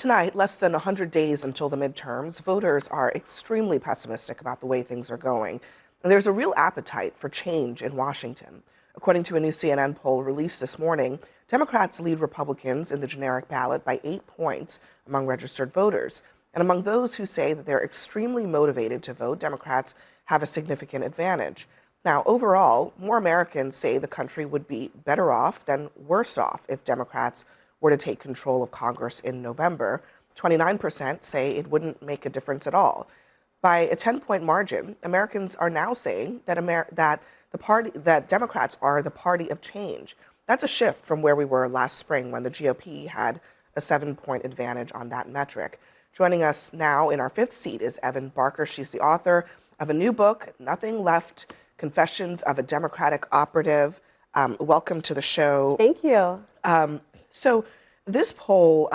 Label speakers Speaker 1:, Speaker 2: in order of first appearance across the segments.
Speaker 1: Tonight, less than 100 days until the midterms, voters are extremely pessimistic about the way things are going. And there's a real appetite for change in Washington. According to a new CNN poll released this morning, Democrats lead Republicans in the generic ballot by 8 points among registered voters. And among those who say that they're extremely motivated to vote, Democrats have a significant advantage. Now, overall, more Americans say the country would be better off than worse off if Democrats were to take control of Congress in November. 29% say it wouldn't make a difference at all. By a 10-point margin, Americans are now saying that that Democrats are the party of change. That's a shift from where we were last spring when the GOP had a 7-point advantage on that metric. Joining us now in our fifth seat is Evan Barker. She's the author of a new book, Nothing Left: Confessions of a Democratic Operative. Welcome to the show.
Speaker 2: Thank you.
Speaker 1: So this poll,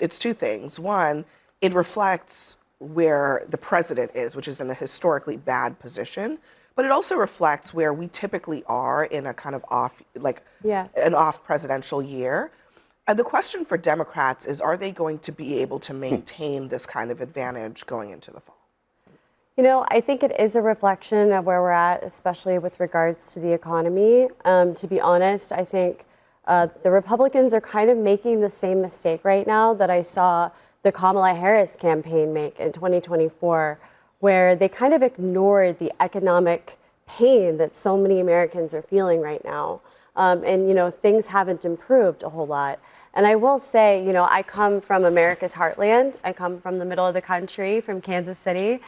Speaker 1: it's two things. One, it reflects where the president is, which is in a historically bad position, but it also reflects where we typically are in a kind of an off presidential year. The question for Democrats is, are they going to be able to maintain this kind of advantage going into the fall?
Speaker 2: You know, I think it is a reflection of where we're at, especially with regards to the economy. To be honest, I think the Republicans are kind of making the same mistake right now that I saw the Kamala Harris campaign make in 2024, where they kind of ignored the economic pain that so many Americans are feeling right now. And, you know, things haven't improved a whole lot. And I will say, you know, I come from America's heartland. I come from the middle of the country, from Kansas City.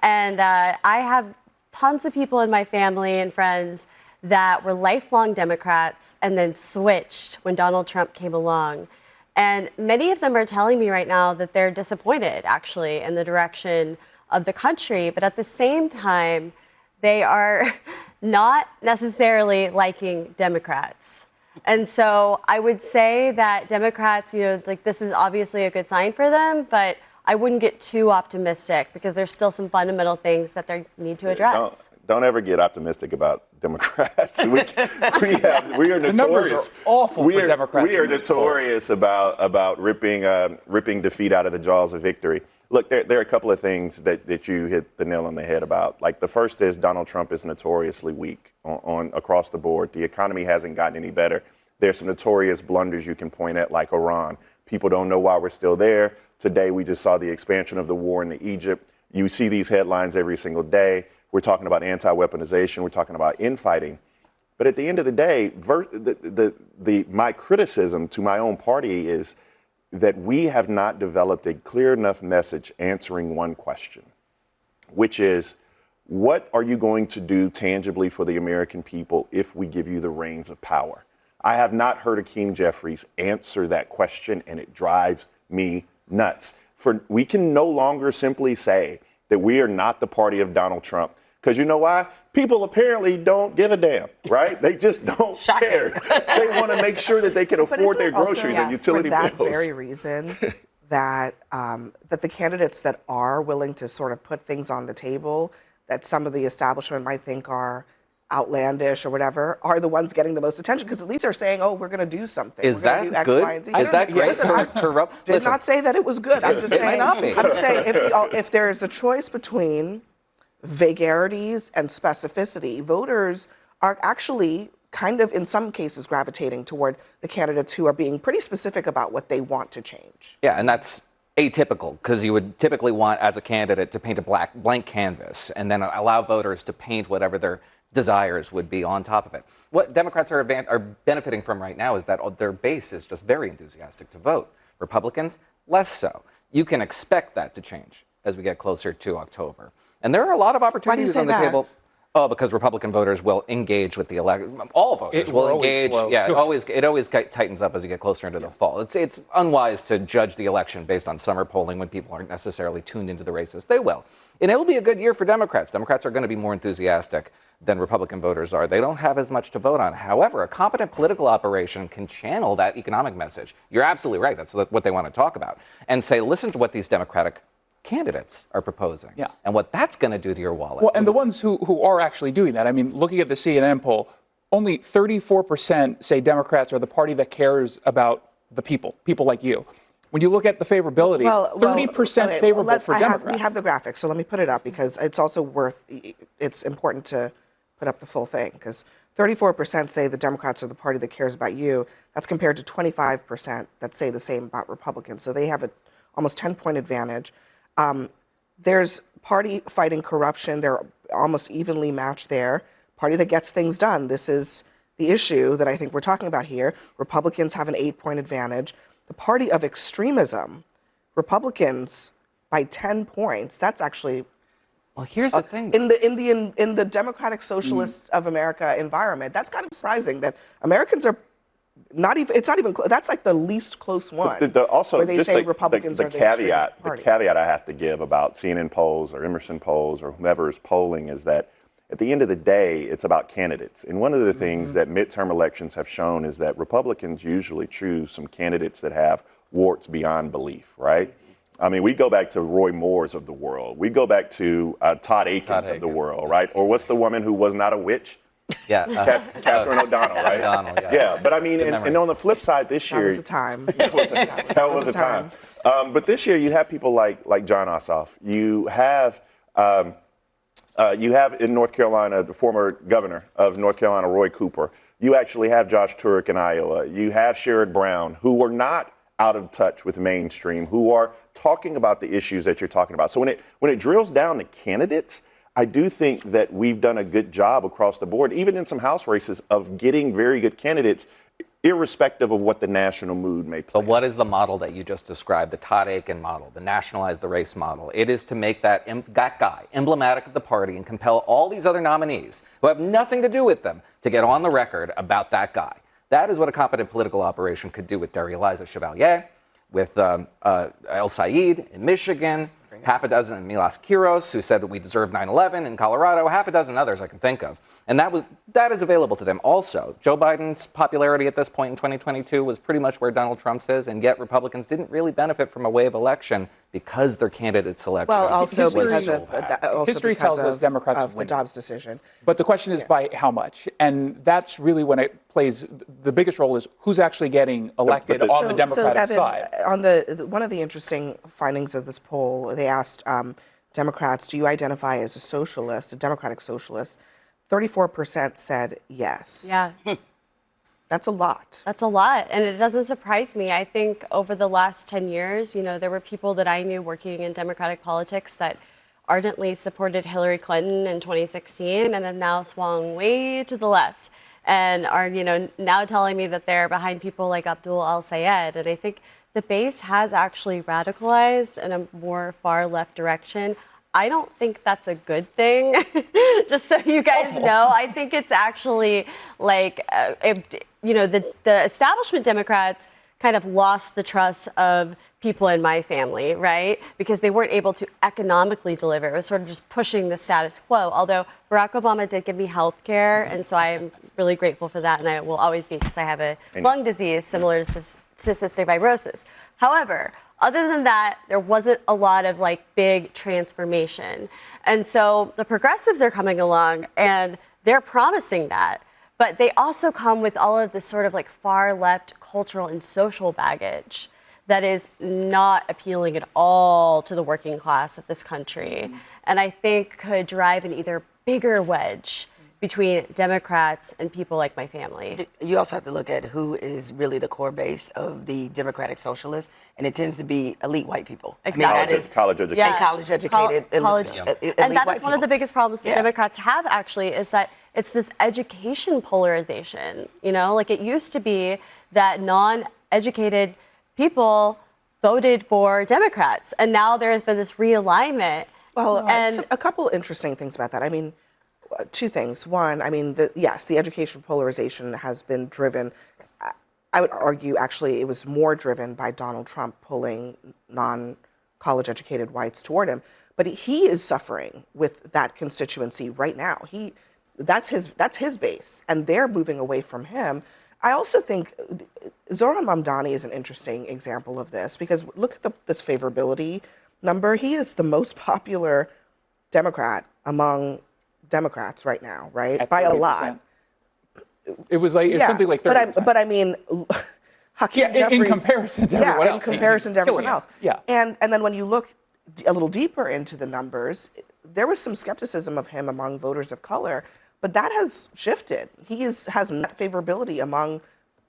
Speaker 2: And I have tons of people in my family and friends that were lifelong Democrats and then switched when Donald Trump came along. And many of them are telling me right now that they're disappointed, actually, in the direction of the country. But at the same time, they are not necessarily liking Democrats. And so I would say that Democrats, you know, like, this is obviously a good sign for them, but I wouldn't get too optimistic because there's still some fundamental things that they need to address.
Speaker 3: Don't ever get optimistic about Democrats. We are notorious.
Speaker 4: The numbers are awful for Democrats.
Speaker 3: We are notorious about ripping defeat out of the jaws of victory. Look, there are a couple of things that you hit the nail on the head about. Like, the first is Donald Trump is notoriously weak on across the board. The economy hasn't gotten any better. There's some notorious blunders you can point at, like Iran. People don't know why we're still there. Today, we just saw the expansion of the war in Egypt. You see these headlines every single day. We're talking about anti-weaponization. We're talking about infighting. But at the end of the day, my criticism to my own party is that we have not developed a clear enough message answering one question, which is, what are you going to do tangibly for the American people if we give you the reins of power? I have not heard Hakeem Jeffries answer that question, and it drives me nuts. We can no longer simply say that we are not the party of Donald Trump, because you know why? People apparently don't give a damn, right? They just don't care. They want to make sure that they can afford their groceries and utility bills.
Speaker 1: For that very reason that the candidates that are willing to sort of put things on the table that some of the establishment might think are outlandish or whatever are the ones getting the most attention, because at least they're saying, oh, we're going to do something.
Speaker 5: Is that
Speaker 1: do X,
Speaker 5: good?
Speaker 1: Y, and Z.
Speaker 5: Is that great?
Speaker 1: I did not say that it was good. I'm just saying.
Speaker 5: It might not be.
Speaker 1: I'm just saying if there is a choice between vagaries and specificity, voters are actually kind of, in some cases, gravitating toward the candidates who are being pretty specific about what they want to change.
Speaker 5: Yeah, and that's atypical, because you would typically want, as a candidate, to paint a blank canvas and then allow voters to paint whatever their desires would be on top of it. What Democrats are benefiting from right now is that their base is just very enthusiastic to vote. Republicans, less so. You can expect that to change as we get closer to October. And there are a lot of opportunities on the table. Oh, because Republican voters will engage with the election. All voters will engage. Yeah, it always tightens up as you get closer into the fall. It's unwise to judge the election based on summer polling when people aren't necessarily tuned into the races. They will. And it will be a good year for Democrats. Democrats are going to be more enthusiastic than Republican voters are. They don't have as much to vote on. However, a competent political operation can channel that economic message. You're absolutely right. That's what they want to talk about. And say, listen to what these Democratic candidates are proposing, and what that's going to do to your wallet.
Speaker 4: Well, and the ones who are actually doing that, I mean, looking at the CNN poll, only 34% say Democrats are the party that cares about the people like you. When you look at the favorability, 30%
Speaker 1: okay,
Speaker 4: favorable for Democrats.
Speaker 1: We have the graphics, so let me put it up because it's also it's important to put up the full thing because 34% say the Democrats are the party that cares about you. That's compared to 25% that say the same about Republicans. So they have a almost 10-point advantage. There's party fighting corruption. They're almost evenly matched there. Party that gets things done. This is the issue that I think we're talking about here. Republicans have an 8-point advantage. The party of extremism, Republicans by 10 points. That's actually
Speaker 5: Well, here's the thing.
Speaker 1: in the Democratic Socialists of America environment. That's kind of surprising that Americans are not even. It's not even. That's like the least close one.
Speaker 3: Also,
Speaker 1: where they
Speaker 3: just
Speaker 1: say Republicans
Speaker 3: the
Speaker 1: are the extreme
Speaker 3: caveat. The
Speaker 1: party.
Speaker 3: caveat I have to give about CNN polls or Emerson polls or whomever is polling is that at the end of the day, it's about candidates. And one of the things that midterm elections have shown is that Republicans usually choose some candidates that have warts beyond belief, right? I mean, we go back to Roy Moore's of the world. We go back to Todd Akins of the world, right? Or what's the woman who was not a witch?
Speaker 5: Yeah.
Speaker 3: Catherine O'Donnell, right?
Speaker 5: O'Donnell, yeah.
Speaker 3: Yeah, but I mean, and on the flip side this year.
Speaker 1: That was a time.
Speaker 3: That was a time. But this year you have people like John Ossoff. You have in North Carolina the former governor of North Carolina, Roy Cooper. You actually have Josh Turek in Iowa. You have Sherrod Brown, who are not out of touch with mainstream, who are talking about the issues that you're talking about. So when it drills down to candidates, I do think that we've done a good job across the board, even in some House races, of getting very good candidates, irrespective of what the national mood may play.
Speaker 5: But what is the model that you just described, the Todd Akin model, the nationalize the race model? It is to make that guy emblematic of the party and compel all these other nominees who have nothing to do with them to get on the record about that guy. That is what a competent political operation could do with Eliza Chevalier, with El Said in Michigan, half a dozen Milas Kiros, who said that we deserve 9/11 in Colorado, half a dozen others I can think of. And that is available to them also. Joe Biden's popularity at this point in 2022 was pretty much where Donald Trump's is, and yet Republicans didn't really benefit from a wave election because their candidate selection.
Speaker 1: Well, also
Speaker 4: History
Speaker 1: because
Speaker 4: tells us Democrats
Speaker 1: of the
Speaker 4: win.
Speaker 1: Dobbs decision.
Speaker 4: But the question is by how much? And that's really when it plays the biggest role is who's actually getting elected on the Democratic
Speaker 1: Evan,
Speaker 4: side.
Speaker 1: On one of the interesting findings of this poll, they asked Democrats, do you identify as a socialist, a democratic socialist? 34% said yes.
Speaker 2: Yeah.
Speaker 1: That's a lot.
Speaker 2: That's a lot. And it doesn't surprise me. I think over the last 10 years, there were people that I knew working in Democratic politics that ardently supported Hillary Clinton in 2016 and have now swung way to the left and are, now telling me that they're behind people like Abdul al-Sayed. And I think the base has actually radicalized in a more far left direction. I don't think that's a good thing, just so you guys know. I think it's actually like, the establishment Democrats kind of lost the trust of people in my family, right? Because they weren't able to economically deliver. It was sort of just pushing the status quo. Although Barack Obama did give me health care, and so I am really grateful for that, and I will always be because I have a lung disease similar to cystic fibrosis. However, other than that, there wasn't a lot of big transformation. And so the progressives are coming along and they're promising that. But they also come with all of this sort of far left cultural and social baggage that is not appealing at all to the working class of this country. And I think could drive an either bigger wedge between Democrats and people like my family.
Speaker 6: You also have to look at who is really the core base of the Democratic Socialists, and it tends to be elite white people.
Speaker 2: Exactly.
Speaker 3: College educated.
Speaker 6: Yeah. College educated.
Speaker 2: And that is one of the biggest problems that
Speaker 6: Yeah.
Speaker 2: Democrats have actually is that it's this education polarization. It used to be that non-educated people voted for Democrats, and now there has been this realignment.
Speaker 1: Well, and a couple interesting things about that. I mean, two things. One, I mean, the education polarization has been driven. I would argue, actually, it was more driven by Donald Trump pulling non-college educated whites toward him. But he is suffering with that constituency right now. That's his base, and they're moving away from him. I also think Zohran Mamdani is an interesting example of this because look at this favorability number. He is the most popular Democrat among Democrats right now, right? By a lot.
Speaker 4: It was something like 30%.
Speaker 1: But I mean, Hakeem
Speaker 4: in comparison to everyone else.
Speaker 1: In comparison to everyone else.
Speaker 4: Yeah.
Speaker 1: And then when you look a little deeper into the numbers, there was some skepticism of him among voters of color, but that has shifted. He has net favorability among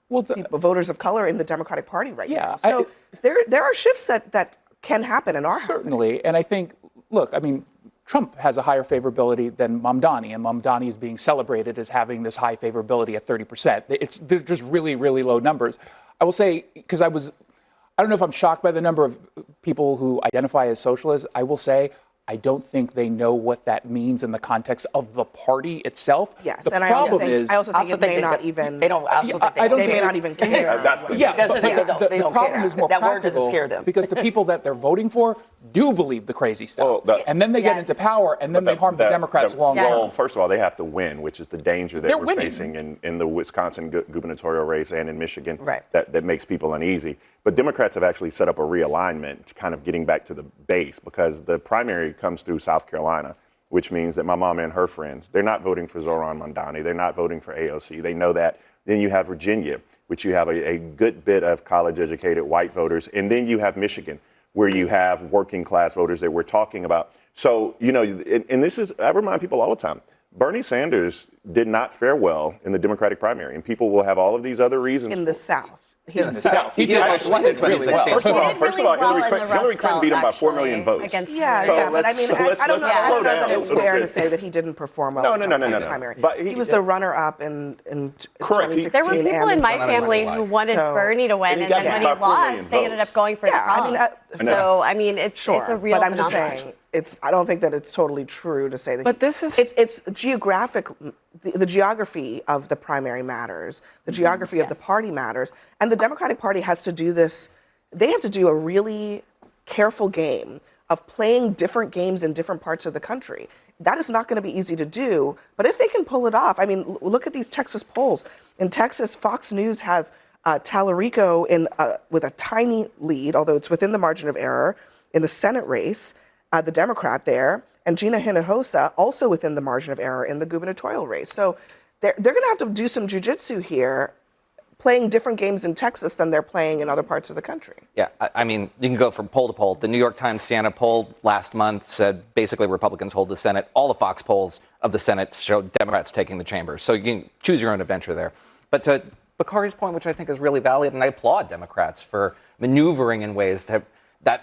Speaker 1: voters of color in the Democratic Party right now. So there are shifts that can happen and are
Speaker 4: certainly
Speaker 1: happening.
Speaker 4: And I think, look, I mean, Trump has a higher favorability than Mamdani, and Mamdani is being celebrated as having this high favorability at 30%. They're just really, really low numbers. I will say, because I don't know if I'm shocked by the number of people who identify as socialists. I will say, I don't think they know what that means in the context of the party itself.
Speaker 1: Yes,
Speaker 4: the
Speaker 1: and
Speaker 4: problem
Speaker 1: I also think it may not even.
Speaker 6: They don't.
Speaker 1: They may not even care.
Speaker 4: The problem is more
Speaker 6: that
Speaker 4: practical.
Speaker 6: word doesn't scare them
Speaker 4: because the people that they're voting for do believe the crazy stuff, and then they get into power, and then they harm the Democrats long term.
Speaker 3: Well, first of all, they have to win, which is the danger that we're facing in the Wisconsin gubernatorial race and in Michigan.
Speaker 6: Right.
Speaker 3: That makes people uneasy. But Democrats have actually set up a realignment, kind of getting back to the base, because the primary comes through South Carolina, which means that my mom and her friends, they're not voting for Zoran Mamdani. They're not voting for AOC. They know that. Then you have Virginia, which you have a good bit of college-educated white voters. And then you have Michigan, where you have working class voters that we're talking about. So, and this is, I remind people all the time, Bernie Sanders did not fare well in the Democratic primary. And people will have all of these other reasons.
Speaker 1: In the South.
Speaker 3: In the South.
Speaker 5: He did really well.
Speaker 3: First of all, Hillary Clinton beat him by 4 million votes.
Speaker 1: But I mean, I don't know that it's fair to say that he didn't perform well in the primary. But he was the runner-up in 2016.
Speaker 2: There were people in my family who wanted Bernie to win, and then when he lost, they ended up going for Trump. So, I mean, it's a real
Speaker 1: But I'm just saying, I don't think that it's totally true to say that.
Speaker 5: But this is
Speaker 1: it's geographic. The geography of the primary matters. The geography of the party matters, and the Democratic Party has to do this. They have to do a really careful game of playing different games in different parts of the country. That is not going to be easy to do. But if they can pull it off, I mean, look at these Texas polls. In Texas, Fox News has Tallarico with a tiny lead, although it's within the margin of error in the Senate race. The Democrat there, and Gina Hinojosa also within the margin of error in the gubernatorial race. So they're going to have to do some jujitsu here, playing different games in Texas than they're playing in other parts of the country.
Speaker 5: Yeah, I mean, you can go from poll to poll. The New York Times Siena poll last month said basically Republicans hold the Senate. All the Fox polls of the Senate show Democrats taking the chamber. So you can choose your own adventure there. But to Bakari's point, which I think is really valid, and I applaud Democrats for maneuvering in ways that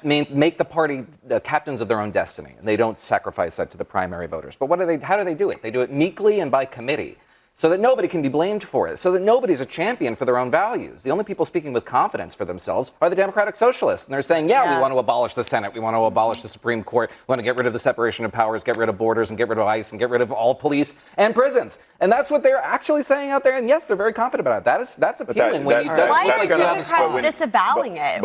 Speaker 5: make the party the captains of their own destiny, and they don't sacrifice that to the primary voters. But how do they do it? They do it meekly and by committee, so that nobody can be blamed for it, so that nobody's a champion for their own values. The only people speaking with confidence for themselves are the Democratic Socialists, and they're saying, we want to abolish the Senate, we want to abolish the Supreme Court, we want to get rid of the separation of powers, get rid of borders, and get rid of ICE, and get rid of all police and prisons. And that's what they're actually saying out there, and yes, they're very confident about it. That's appealing when you just...
Speaker 2: Why are Democrats disavowing it?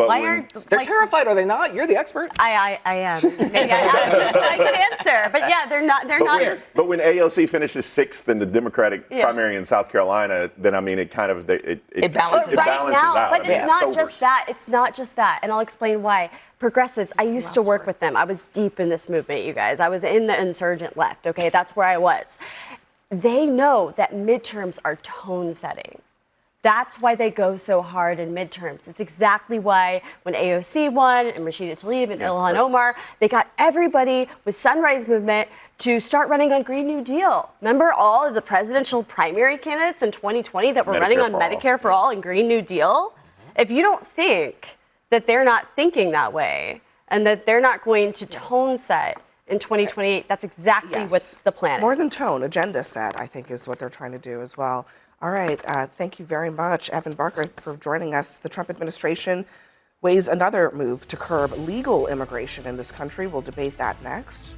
Speaker 5: They're terrified, are they not? You're the expert.
Speaker 2: I am. Maybe I could answer, but yeah, they're not just...
Speaker 3: But when AOC finishes 6th in the Democratic primary in South Carolina, then I mean, it kind of it
Speaker 6: balances
Speaker 3: out.
Speaker 2: But it's not just that. It's not just that, and I'll explain why. Progressives, I used to work with them. I was deep in this movement, you guys. I was in the insurgent left. Okay, that's where I was. They know that midterms are tone setting. That's why they go so hard in midterms. It's exactly why when AOC won and Rashida Tlaib and Ilhan Omar, they got everybody with Sunrise Movement to start running on Green New Deal. Remember all of the presidential primary candidates in 2020 that were running on Medicare for All and Green New Deal? If you don't think that they're not thinking that way and that they're not going to tone set in 2028, that's exactly what the plan is.
Speaker 1: More than tone, agenda set, I think, is what they're trying to do as well. All right, thank you very much, Evan Barker, for joining us. The Trump administration weighs another move to curb legal immigration in this country. We'll debate that next.